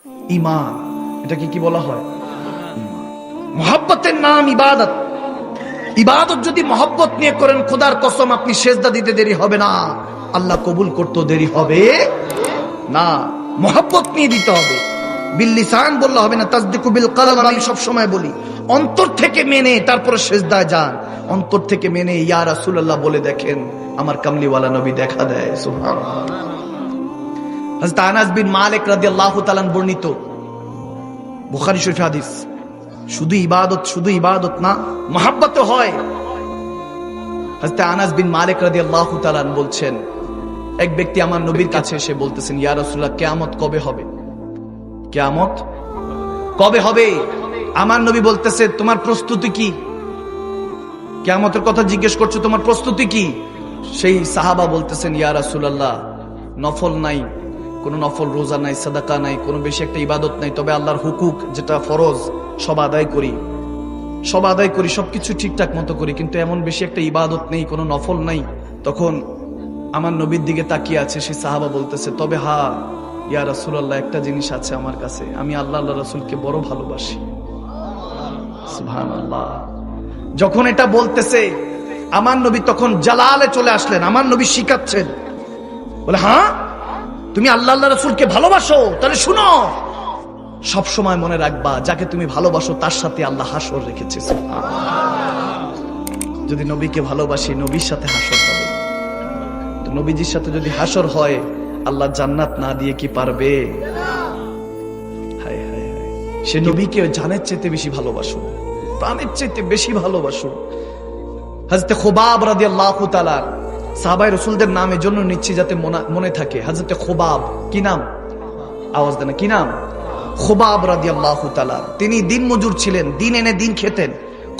ঈমান। এটাকে কি বলা হয়? মহব্বতের নাম ইবাদত। ইবাদত যদি মহব্বত নিয়ে করেন, খোদার কসম আপনি সেজদা দিতে দেরি হবে না, আল্লাহ কবুল করতে দেরি হবে না। মহব্বত নিয়ে দিতে হবে, বিল লিসান বললে হবে না, তাসদিকু বিল কলব। আমি সব সময় বলি অন্তর থেকে মেনে তারপরে সেজদায় যান। অন্তর থেকে মেনে ইয়া রাসূলুল্লাহ বলে দেখেন, আমার কামলিওয়ালা নবী দেখা দেয়। সুবহানাল্লাহ। হযরত আনাস বিন মালিক রাদিয়াল্লাহু তাআলা বর্ণিত, বুখারী শরীফ হাদিস। শুধু ইবাদত না, মহব্বত হয়। হযরত আনাস বিন মালিক রাদিয়াল্লাহু তাআলা বলছেন, এক ব্যক্তি আমার নবীর কাছে এসে বলতেছেন, ইয়া রাসূলুল্লাহ কিয়ামত কবে হবে? কিয়ামত কবে হবে? আমার নবী বলতেছে, তোমার প্রস্তুতি কি? কিয়ামতের কথা জিজ্ঞেস করছো, তোমার প্রস্তুতি কি? সেই সাহাবা বলতেছেন, ইয়া রাসূলুল্লাহ নফল নাই, কোনো নফল রোজা নাই, সাদাকা নাই, কোনো বেশি একটা ইবাদত নাই, তবে আল্লাহর হুকুক যেটা ফরজ সব আদায় করি, সবকিছু ঠিকঠাক মতো করি, কিন্তু এমন বেশি একটা ইবাদত নেই, কোনো নফল নাই। তখন আমার নবীর দিকে তাকিয়ে আছে সেই সাহাবা বলতেছে, তবে হ্যাঁ ইয়া রাসূলুল্লাহ একটা জিনিস আছে আমার কাছে, আমি আল্লাহ রাসূলকে বড় ভালোবাসি। সুবহানাল্লাহ। যখন এটা বলতেছে আমার নবী তখন জালালে চলে আসলেন। আমার নবী শিখাচ্ছেন, বলে হ্যাঁ তুমি আল্লাহ রাসূলকে ভালোবাসো, তাহলে শুনো, সব সময় মনে রাখবা যাকে তুমি ভালোবাসো তার সাথে আল্লাহ হাসর রেখেছে। যদি নবীকে ভালোবাসি, নবীর সাথে হাসর হবে। তো নবীজির সাথে যদি হাসর হয়, আল্লাহ জান্নাত না দিয়ে কি পারবে? হায় হায় হায়, সে নবীকে জানের চাইতে বেশি ভালোবাসো, প্রাণের চাইতে বেশি ভালোবাসো। হযরত খুবাব রাদিয়াল্লাহু তাআলা, সাহাবায়ে রাসূলদের নামে জন্য নিচ্ছি যাতে মনে থাকে। হযরত খুবাব, কি নাম? আওয়াজ দেন, কি নাম? খুবাব রাদিয়াল্লাহু তাআলা। তিনি দিন মজুর ছিলেন, দিন এনে দিন খেতেন,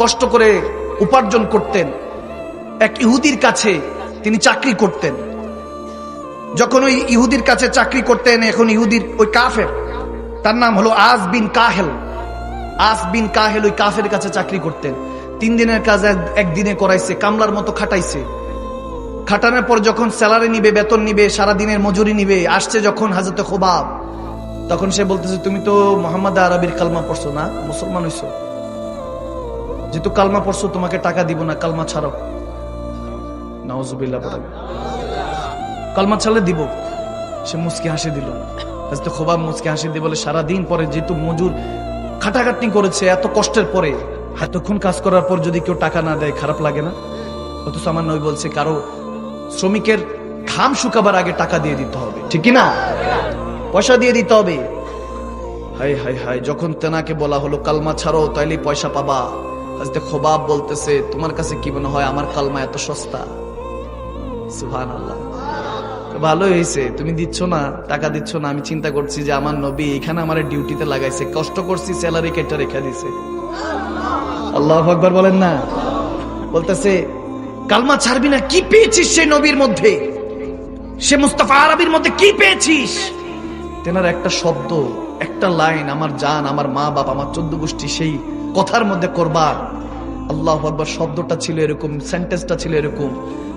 কষ্ট করে উপার্জন করতেন। এক ইহুদির কাছে তিনি চাকরি করতেন। যখন ওই ইহুদির কাছে চাকরি করতেন, এখন ইহুদির ওই কাফের, তার নাম হলো আস বিন কাহেল। ওই কাফের কাছে চাকরি করতেন। 3 দিনের কাজ একদিনে করাইছে, কামলার মতো খাটাইছে। খাটানোর পর যখন স্যালারি নিবে, বেতন নিবে, সারাদিনের মজুরি নিবে, আসছে যখন হযরত খুবাব, তখন সে বলতেছে, তুমি তো মুহাম্মদ আরবির কালমা পড়ছো না, মুসলমান হইছো, যেহেতু কালমা পড়ছো তোমাকে টাকা দিব না, কালমা ছাড়ো। নাউজুবিল্লাহ, কালমা ছাড়লে দিব। সে মুচকি হাসি দিল। হযরত খুবাব মুচকি হাসি দিয়ে বলে, সারাদিন পরে যেহেতু মজুর খাটাখাটনি করেছে, এত কষ্টের পরে, এতক্ষণ কাজ করার পর যদি কেউ টাকা না দেয় খারাপ লাগে না? অথচ আমার নবী বলছে, কারো শ্রমিকের ঘাম শুকাবার আগে টাকা দিয়ে দিতে হবে, ঠিক না? পয়সা দিয়ে দিতে হবে। হায় হায় হায়, যখন তেনাকে বলা হলো কালমা ছাড়ো তাইলে পয়সা পাবা, হযরত খুবাব বলতেছে, তোমার কাছে কি মনে হয় আমার কালমা এত সস্তা? সুবহানাল্লাহ। ভালোই হয়েছে তুমি দিচ্ছ না, টাকা দিচ্ছ না। আমি চিন্তা করছি যে আমার নবী এখানে আমার ডিউটিতে লাগাইছে, কষ্ট করছি, স্যালারি কেটে রেখে দিছে। আল্লাহু আকবার বলেন না? বলতেছে, কালমা ছাড়বি না, কি পেয়েছিস সেই নবীর মধ্যে, সে মুস্তাফা আরবির মধ্যে কি পেয়েছিস? তেনার একটা শব্দ, একটা লাইন, আমার জান, আমার মা বাপ, আমার 14 গোষ্ঠী, সেই কথার মধ্যে কোরবান। আল্লাহু আকবার শব্দটা ছিল এরকম, সেন্টেন্সটা ছিল এরকম।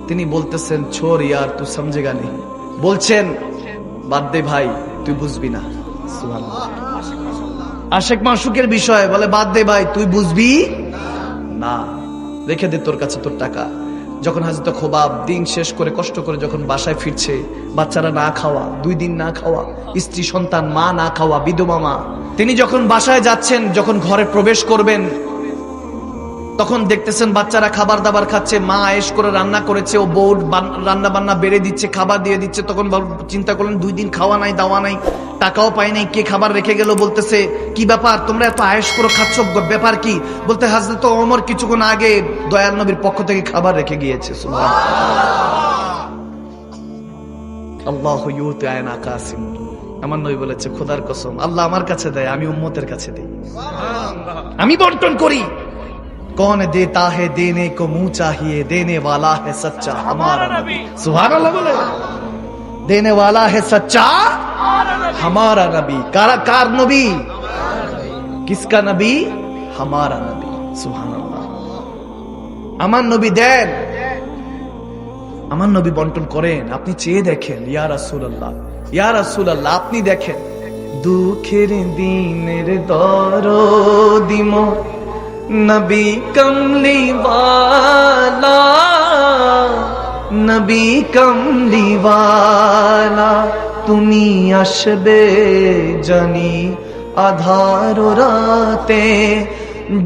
তিনি বলতেছেন, ছোর ইয়ার তুই সমঝেগা নেই, বলছেন বাদ দে ভাই, তুই বুঝবি না। সুবহানাল্লাহ। আশিক মাশুকের বিষয় বলে, বাদ দে ভাই, তুই বুঝবি না, রেখে দে তোর কাছে তোর টাকা। যখন হযরত খুবাব দিন শেষ করে কষ্ট করে যখন বাসায় ফিরছে, বাচ্চারা না খাওয়া, 2 দিন না খাওয়া, স্ত্রী সন্তান, মা না খাওয়া, বিধবা মা, তিনি যখন বাসায় যাচ্ছেন, যখন ঘরে প্রবেশ করবেন, তখন দেখতেছেন বাচ্চারা খাবার দাবার খাচ্ছে, মা আয়েশ করে রান্না করেছে, ও বউ রান্না বান্না বেড়ে দিচ্ছে, খাবার দিয়ে দিচ্ছে। তখন চিন্তা করলেন 2 দিন খাওয়া নাই, দাওয়া নাই, টাকাও পাই নাই, কে খাবার রেখে গেল? বলতেছে, কি ব্যাপার, তোমরা এত আয়েশ করে খাচ্ছ, ব্যাপার কি? বলতে, হযরত ওমর কিছুক্ষণ আগে দয়ার নবীর পক্ষ থেকে খাবার রেখে গিয়েছে। সুবহানাল্লাহ। আল্লাহু ইউতি আনা কাসিম। আমার নবী বলেছে, খোদার কসম, আল্লাহ আমার কাছে দেয়, আমি উম্মতের কাছে দেই, আমি বন্টন করি। कौन देता है देने को मुंह चाहिए, देने वाला है सच्चा हमारा नबी। सुभान अल्लाह बोले, देने वाला है सच्चा हमारा नबी। कार नबी? किसका नबी? हमारा नबी। सुभान अल्लाह। আমার নবী দেন, আমার নবী বন্টন করেন। আপনি চেয়ে দেখেন, ইয়া রাসূলুল্লাহ, ইয়া রাসূলুল্লাহ, আপনি দেখেন দুঃখের দিনের দরদি মোর নবী কমলিওয়ালা, নবী কমলিওয়ালা। তুমি আসবে জানি আধার রাতে,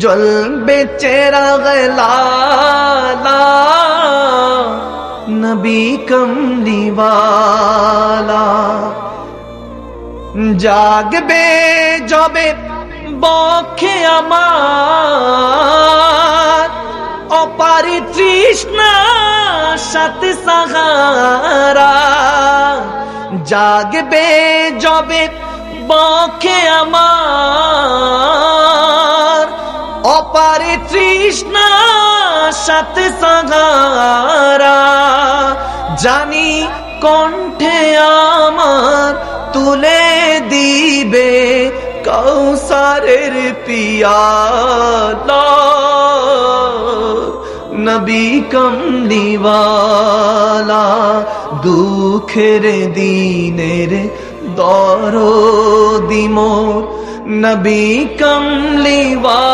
জ্বলবে চেরাগ লালা, নবী কমলিওয়ালা। জাগবে যবে বক্ষে আমার, অপারি তৃষ্ণা সাথে সাহারা। জাগবে যবে বক্ষে আমার, অপারি তৃষ্ণা সাথে সাহারা। জানি কণ্ঠে আমার তুলে দিবে কৌসারের পিয়ালা, নবী কমলিওয়ালা। দুঃখের দিনের দরদি মোর নবী কমলিওয়ালা,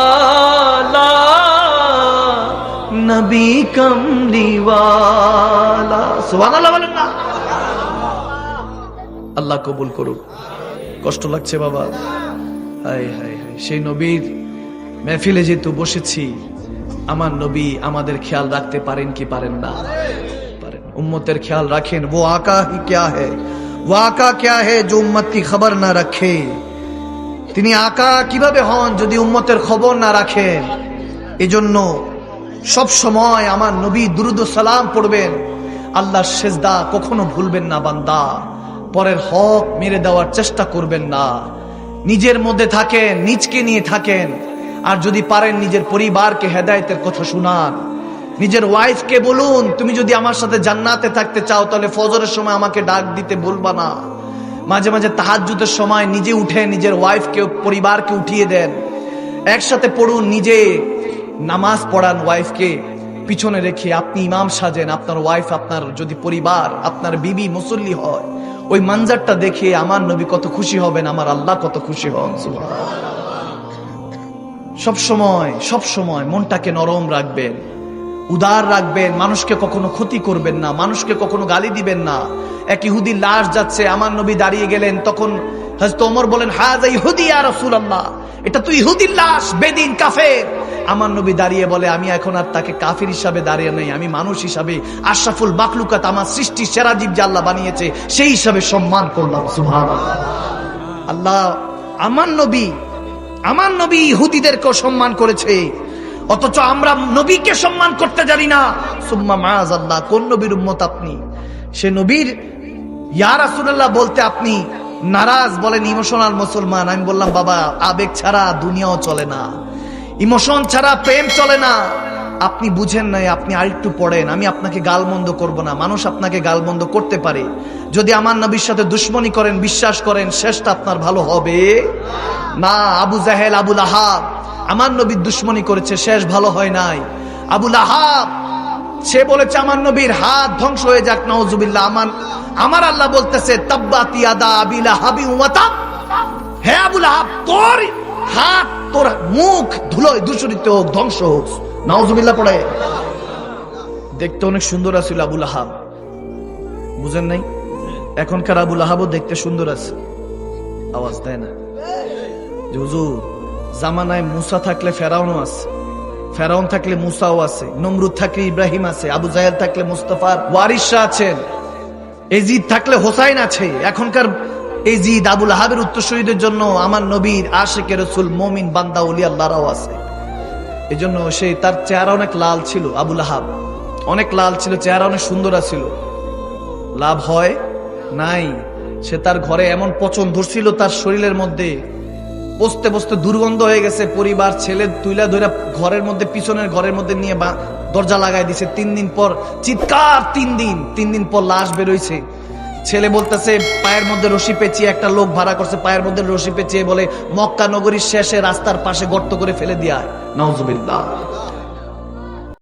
নবী কমলিওয়ালা। সুবহানাল্লাহ বলেন না? আল্লাহ কবুল করুক। কষ্ট লাগছে বাবা, হায় হায় হায়। সেই নবীর মেহফিলে যেহেতু বসেছি, আমার নবী আমাদের খেয়াল রাখতে পারেন কি পারেন না? পারেন। উম্মতের খেয়াল রাখেন। वो आका ही क्या है, वो आका क्या है जो उम्मत की खबर ना रखे। তিনি আকা কিভাবে হন যদি উম্মতের খবর না রাখেন? এজন্য সব সময় আমার নবী দুরুদ ও সালাম পড়বেন। আল্লাহর সেজদা কখনো ভুলবেন না বান্দা। পরের হক মেরে দেওয়ার চেষ্টা করবেন না। নিজের মধ্যে থাকেন, নিজকে নিয়ে থাকেন। আর যদি পারেন নিজের পরিবারকে হেদায়েতের কথা শুনান। নিজের ওয়াইফকে বলুন, তুমি যদি আমার সাথে জান্নাতে থাকতে চাও তাহলে ফজরের সময় আমাকে ডাক দিতে বলবা না। মাঝে মাঝে তাহাজ্জুদের সময় নিজে উঠে নিজের ওয়াইফকে, পরিবারকে উঠিয়ে দেন। একসাথে পড়ুন, নিজে নামাজ পড়ান, ওয়াইফকে পিছনে রেখে আপনি ইমাম সাজেন। আপনার ওয়াইফ, আপনার যদি পরিবার, আপনার বিবি মুসল্লি হয়, ওই মানজারটা দেখে আমার নবী কত খুশি হবেন, আমার আল্লাহ কত খুশি হন। সব সময় মনটাকে নরম রাখবেন, উদার রাখবেন। মানুষকে কখনো ক্ষতি করবেন না, মানুষকে কখনো গালি দিবেন না। এক ইহুদির লাশ যাচ্ছে, আমার নবী দাঁড়িয়ে গেলেন। তখন হযরত ওমর বলেন, হাযা ইহুদি ইয়া রাসূলুল্লাহ, এটা তো ইহুদির লাশ, বেদিন কাফের। আমার নবী দাঁড়িয়ে বলে, আমি এখন আর তাকে কাফির হিসাবে দাঁড়িয়ে নেই, আমি মানুষ হিসাবে, আশরাফুল মাখলুকাত, আমার সৃষ্টি সেরা জীব যে আল্লাহ বানিয়েছে সেই হিসাবে সম্মান করলাম। সুবহানাল্লাহ। আল্লাহ আমার নবী ইহুদিদেরকেও সম্মান করেছে, অথচ আমরা নবীকে সম্মান করতে জানি না। সুম্মা মাআযাল্লাহ, কোন নবীর উম্মত আপনি? সে নবীর ইয়া রাসূলুল্লাহ বলতে আপনি নারাজ, বলেন ইমোশনাল মুসলমান। আমি বললাম, বাবা, আবেগ ছাড়া দুনিয়াও চলে না, ইমোশন ছাড়া প্রেম চলে না। আপনি বুঝেন নাই, আপনি আরেকটু পড়েন। আমি আপনাকে গালমন্দ করব না, মানুষ আপনাকে গালমন্দ করতে পারে। যদি আমার নবীর সাথে দুশ্মনী করেন, বিশ্বাস করেন শেষটা আপনার ভালো হবে না। আবু জাহেল, আবু লাহাব আমার নবীর দুশ্মনী করেছে, শেষ ভালো হয় নাই। আবু লাহাব সে বলেছে আমার নবীর হাত ধ্বংস হয়ে যাক, নাউজুবিল্লাহ। আমার আল্লাহ বলতেছে, তাব্বাত ইয়াদা আবি লাহাবি ওয়া তাব। হে আবু লাহাব, তোর হাত, তোর মুখ ধুলোয় দূষিত হোক, ধ্বংস হোক, নাউজুবিল্লাহ পড়ে। দেখতে অনেক সুন্দর আছিল আবু লাহাব, বুঝেন নাই? এখনকার আবু লাহাবও দেখতে সুন্দর আছে, আওয়াজ দেয় না। হুজুর, জামানায় মুসা থাকলে ফেরাউনও আছে, ফেরাউন থাকলে মুসাও আছে, নমরুদ থাকলে ইব্রাহিম আছে, আবু জাহেল থাকলে মুস্তাফার ওয়ারিসরা আছেন, এজিদ থাকলে হোসাইন আছে। এখনকার এজিদ, আবু লাহাবের উত্তরসূরিদের জন্য আমার নবীর আশিকে রাসূল, মুমিন বান্দা, ওলি আল্লাহরাও আছে। এজন্য সেই তার চেহারা অনেক লাল ছিল, আবু লাহাব অনেক লাল ছিল, চেহারা অনেক সুন্দর ছিল। লাভ হয় নাই, সে তার ঘরে এমন পচন ধরছিল, তার শরীরের মধ্যে বসতে বসতে দুর্গন্ধ হয়ে গেছে। পরিবার ছেলে তুইলা ধরে ঘরের মধ্যে, পিছনের ঘরের মধ্যে নিয়ে দরজা লাগাই দিছে। 3 দিন পর চিৎকার, 3 দিন পর লাশ বেরোইছে। ছেলে বলতেছে, পায়ের মধ্যে রশি পেঁচিয়ে, একটা লোক ভাড়া করছে, পায়ের মধ্যে রশি পেঁচিয়ে বলে মক্কা নগরীর শেষে রাস্তার পাশে গর্ত করে ফেলে দিয়া। নাউজুবিল্লাহ।